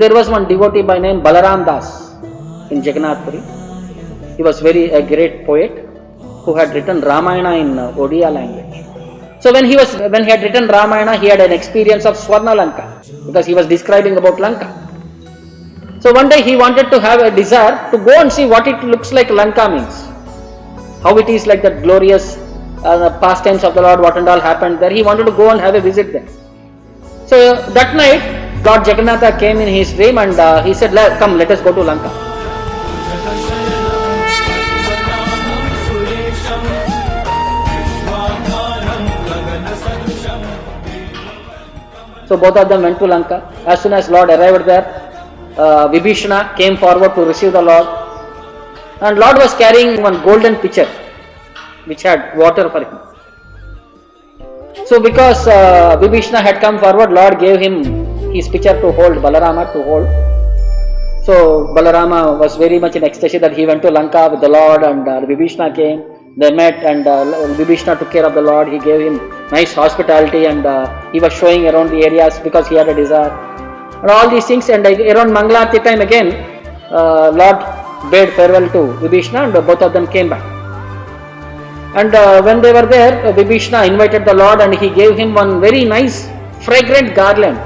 there was one devotee by name Balaram Das in Jagannath Puri. He was a great poet who had written Ramayana in Odia language. So when he had written Ramayana, he had an experience of Swarna Lanka because he was describing about Lanka. So one day he wanted to have a desire to go and see what it looks like Lanka means. How it is like that glorious pastimes of the Lord, what and all happened there. He wanted to go and have a visit there. So that night, Lord Jagannatha came in his dream and he said, come, let us go to Lanka. So both of them went to Lanka. As soon as Lord arrived there, Vibhishana came forward to receive the Lord. And Lord was carrying one golden pitcher which had water for him. So because Vibhishana had come forward, Lord gave him his pitcher to hold, Balarama to hold. So Balarama was very much in ecstasy that he went to Lanka with the Lord, and Vibhishana came. They met, and Vibhishana took care of the Lord. He gave him nice hospitality, and he was showing around the areas because he had a desire. And all these things, and around Mangalarti time again, Lord bade farewell to Vibhishana, and both of them came back. And when they were there, Vibhishana invited the Lord, and he gave him one very nice fragrant garland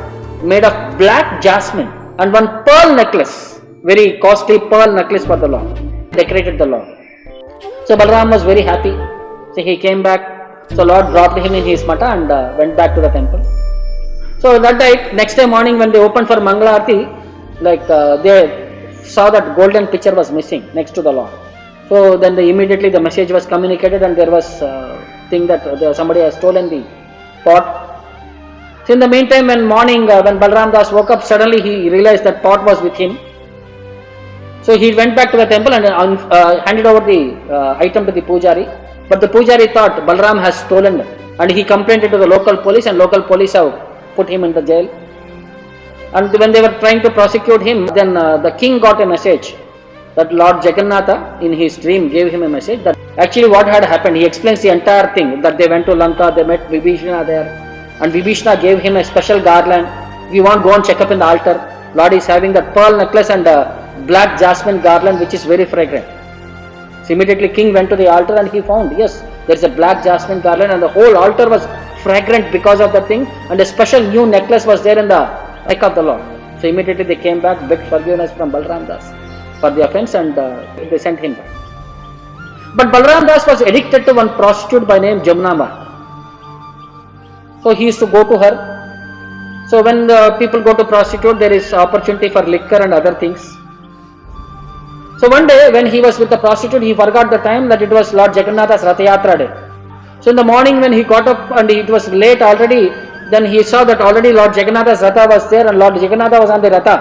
made of black jasmine and one pearl necklace, very costly pearl necklace for the Lord, decorated the Lord. So Balaram was very happy. So he came back. So Lord dropped him in his mata and went back to the temple. So that night, next day morning when they opened for Mangalarti, they saw that golden pitcher was missing next to the Lord. So then immediately the message was communicated, and there was thing that somebody has stolen the pot. So in the meantime, when Balaram Das woke up, suddenly he realized that pot was with him. So he went back to the temple and handed over the item to the Pujari. But the Pujari thought Balaram has stolen it, and he complained to the local police, and local police have put him in the jail. And when they were trying to prosecute him, then the king got a message that Lord Jagannatha in his dream gave him a message that actually what had happened. He explains the entire thing, that they went to Lanka, they met Vibhishana there, and Vibhishana gave him a special garland. If you want, go and check up in the altar. Lord is having that pearl necklace and black jasmine garland which is very fragrant. So immediately king went to the altar and he found, yes, there is a black jasmine garland, and the whole altar was fragrant because of the thing, and a special new necklace was there in the neck of the Lord. So immediately they came back, begged forgiveness from Balaram Das for the offense, and they sent him back. But Balaram Das was addicted to one prostitute by name Jamunamba. So he used to go to her. So when the people go to prostitute, there is opportunity for liquor and other things. So one day when he was with the prostitute, he forgot the time that it was Lord Jagannatha's Ratha Yatra day. So in the morning when he got up and it was late already, then he saw that already Lord Jagannatha's Ratha was there and Lord Jagannatha was on the Ratha.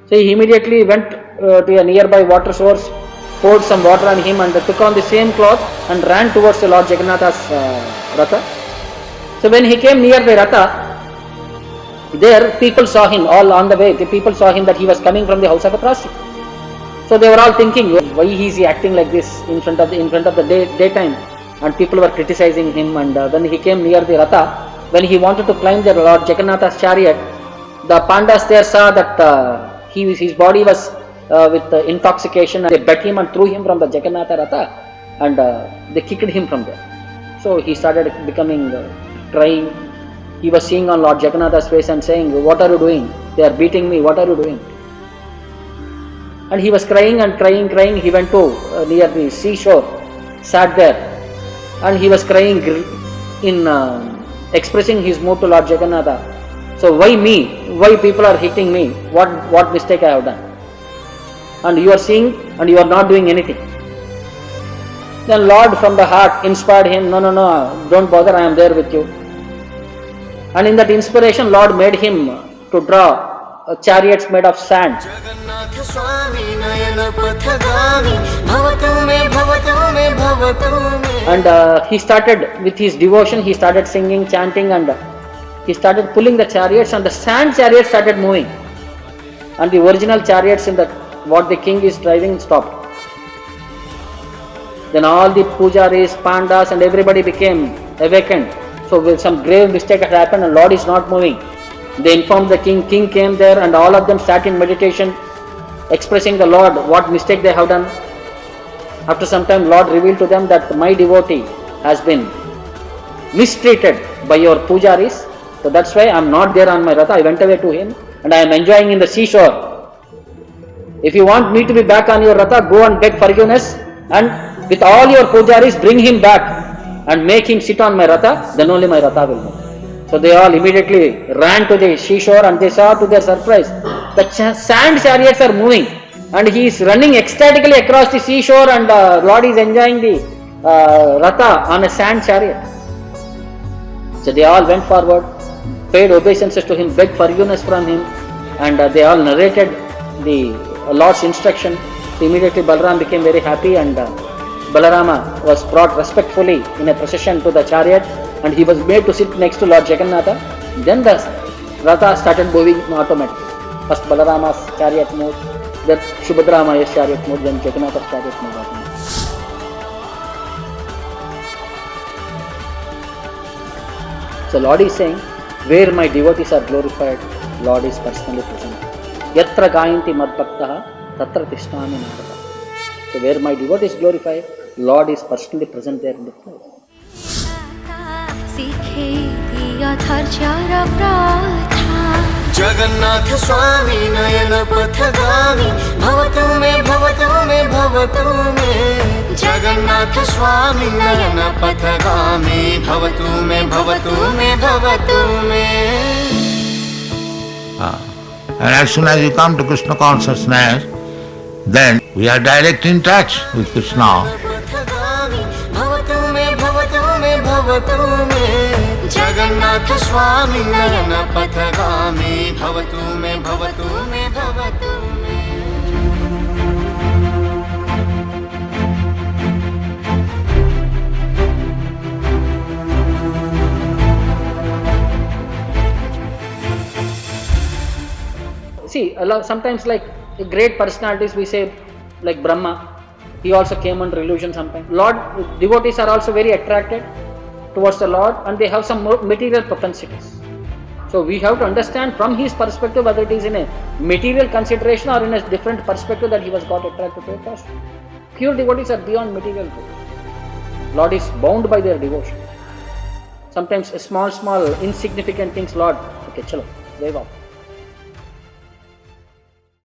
So he immediately went to a nearby water source, poured some water on him, and took on the same cloth and ran towards the Lord Jagannatha's Ratha. So when he came near the Ratha, there people saw him all on the way. The people saw him that he was coming from the house of a prostitute. So they were all thinking, why is he acting like this in front of the daytime? And people were criticizing him. And when he came near the Ratha, when he wanted to climb the Lord Jagannatha's chariot, the Pandas there saw that his body was with intoxication, and they bet him and threw him from the Jagannatha Ratha, and they kicked him from there. So he started becoming crying. He was seeing on Lord Jagannatha's face and saying, what are you doing? They are beating me, what are you doing? And he was crying and crying. He went to near the seashore, sat there, and he was crying in expressing his mood to Lord Jagannatha. So why me? Why people are hitting me? What mistake I have done? And you are seeing and you are not doing anything. Then Lord from the heart inspired him, no, don't bother, I am there with you. And in that inspiration, Lord made him to draw chariots made of sand. And he started with his devotion, he started singing, chanting, and he started pulling the chariots, and the sand chariots started moving. And the original chariots in what the king is driving stopped. Then all the pujaris, pandas, and everybody became awakened. So some grave mistake had happened and Lord is not moving. They informed the king. King came there and all of them sat in meditation, expressing the Lord what mistake they have done. After some time, Lord revealed to them that my devotee has been mistreated by your pujaris. So that's why I am not there on my Ratha. I went away to him and I am enjoying in the seashore. If you want me to be back on your Ratha, go and beg forgiveness and with all your pujaris bring him back and make him sit on my Ratha, then only my Ratha will move. So they all immediately ran to the seashore and they saw to their surprise, the sand chariots are moving and he is running ecstatically across the seashore and Lord is enjoying the Ratha on a sand chariot. So they all went forward, paid obeisances to him, begged forgiveness from him, and they all narrated the Lord's instruction. So immediately Balaram became very happy and Balarama was brought respectfully in a procession to the chariot and he was made to sit next to Lord Jagannatha. Then the Ratha started moving automatically. First Balarama's chariot moved, then Subhadra Maya's chariot moved, then Jagannatha's chariot moved automatically. So Lord is saying, where my devotees are glorified, Lord is personally present. Yatra gayanti madbhaktaha tatra tishnami narada. So where my devotees glorified, Lord is personally present there in the place. Jagannath स्वामी नयन पथगामी भवतु मे भवतु मे भवतु मे जगन्नाथ स्वामी नयन पथगामी भवतु मे भवतु मे भवतु मे. And as soon as you come to Krishna consciousness, then we are direct in touch with Krishna. Jagannath स्वामी नयन पथगामी भवतु मे भवतु मे भवतु मे. See, sometimes like great personalities we say, like Brahma, he also came under illusion sometimes. Lord, devotees are also very attracted towards the Lord and they have some more material propensities. So we have to understand from his perspective whether it is in a material consideration or in a different perspective that he was got attracted to a person. Pure devotees are beyond material good. Lord is bound by their devotion. Sometimes small insignificant things, Lord, okay, chalo, wave off.